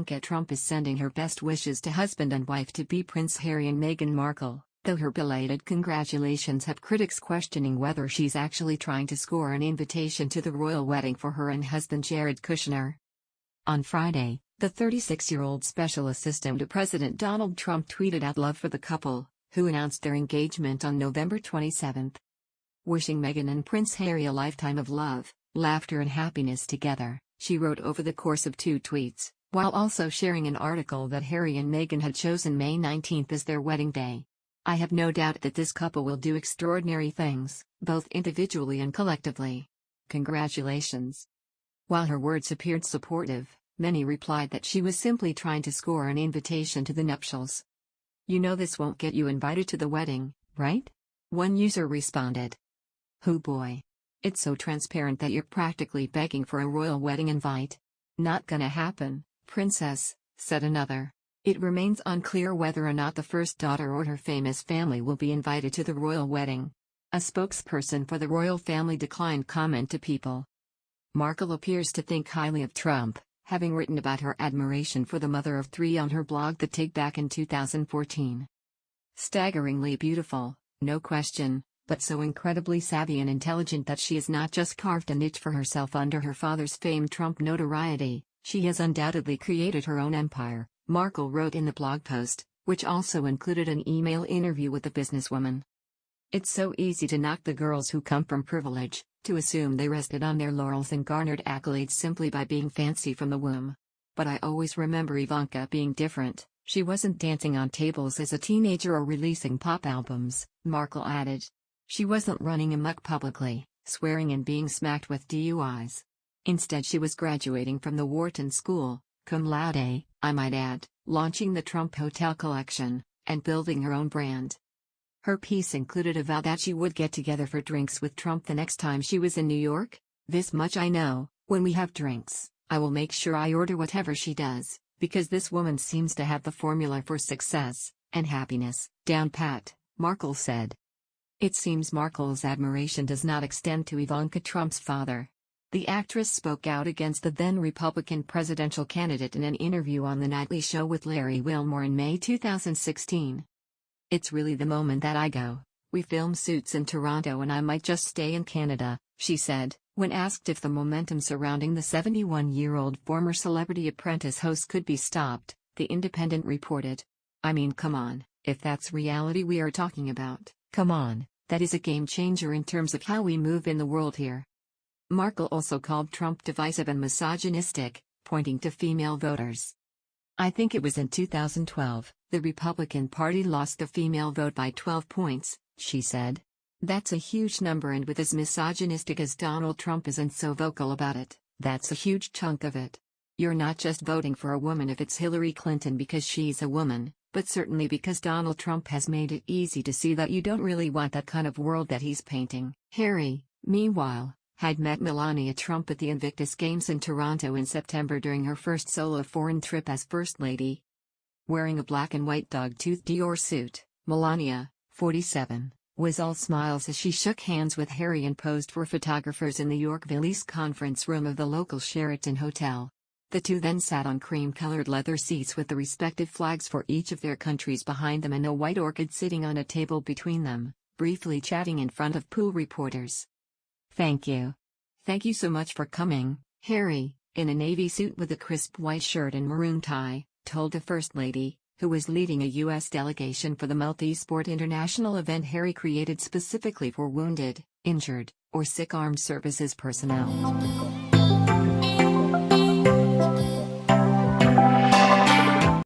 Ivanka Trump is sending her best wishes to husband and wife-to-be Prince Harry and Meghan Markle, though her belated congratulations have critics questioning whether she's actually trying to score an invitation to the royal wedding for her and husband Jared Kushner. On Friday, the 36-year-old special assistant to President Donald Trump tweeted out love for the couple, who announced their engagement on November 27. Wishing Meghan and Prince Harry a lifetime of love, laughter and happiness together, she wrote over the course of 2 tweets, while also sharing an article that Harry and Meghan had chosen May 19 as their wedding day. "I have no doubt that this couple will do extraordinary things, both individually and collectively. Congratulations." While her words appeared supportive, many replied that she was simply trying to score an invitation to the nuptials. "You know this won't get you invited to the wedding, right?" one user responded. "Hoo boy. It's so transparent that you're practically begging for a royal wedding invite." "Not gonna happen, princess," said another. "It remains unclear whether or not the first daughter or her famous family will be invited to the royal wedding." A spokesperson for the royal family declined comment to People. Markle appears to think highly of Trump, having written about her admiration for the mother of 3 on her blog The Take back in 2014. "Staggeringly beautiful, no question, but so incredibly savvy and intelligent that she has not just carved a niche for herself under her father's famed Trump notoriety, she has undoubtedly created her own empire," Markle wrote in the blog post, which also included an email interview with the businesswoman. "It's so easy to knock the girls who come from privilege, to assume they rested on their laurels and garnered accolades simply by being fancy from the womb. But I always remember Ivanka being different. She wasn't dancing on tables as a teenager or releasing pop albums," Markle added. "She wasn't running amok publicly, swearing and being smacked with DUIs. Instead she was graduating from the Wharton School, cum laude, I might add, launching the Trump Hotel collection, and building her own brand." Her piece included a vow that she would get together for drinks with Trump the next time she was in New York. "This much I know, when we have drinks, I will make sure I order whatever she does, because this woman seems to have the formula for success and happiness down pat," Markle said. It seems Markle's admiration does not extend to Ivanka Trump's father. The actress spoke out against the then Republican presidential candidate in an interview on The Nightly Show with Larry Wilmore in May 2016. "It's really the moment that I go. We film Suits in Toronto and I might just stay in Canada," she said, when asked if the momentum surrounding the 71-year-old former Celebrity Apprentice host could be stopped. The Independent reported, "I mean, come on, if that's reality we are talking about. Come on, that is a game changer in terms of how we move in the world here." Markle also called Trump divisive and misogynistic, pointing to female voters. "I think it was in 2012, the Republican Party lost the female vote by 12 points, she said. "That's a huge number, and with as misogynistic as Donald Trump is and so vocal about it, that's a huge chunk of it. You're not just voting for a woman if it's Hillary Clinton because she's a woman, but certainly because Donald Trump has made it easy to see that you don't really want that kind of world that he's painting." Harry, meanwhile, had met Melania Trump at the Invictus Games in Toronto in September during her first solo foreign trip as First Lady. Wearing a black and white dog-tooth Dior suit, Melania, 47, was all smiles as she shook hands with Harry and posed for photographers in the Yorkville East conference room of the local Sheraton Hotel. The two then sat on cream-colored leather seats with the respective flags for each of their countries behind them and a white orchid sitting on a table between them, briefly chatting in front of pool reporters. "Thank you. Thank you so much for coming," Harry, in a navy suit with a crisp white shirt and maroon tie, told the First Lady, who was leading a U.S. delegation for the multi-sport international event Harry created specifically for wounded, injured, or sick armed services personnel.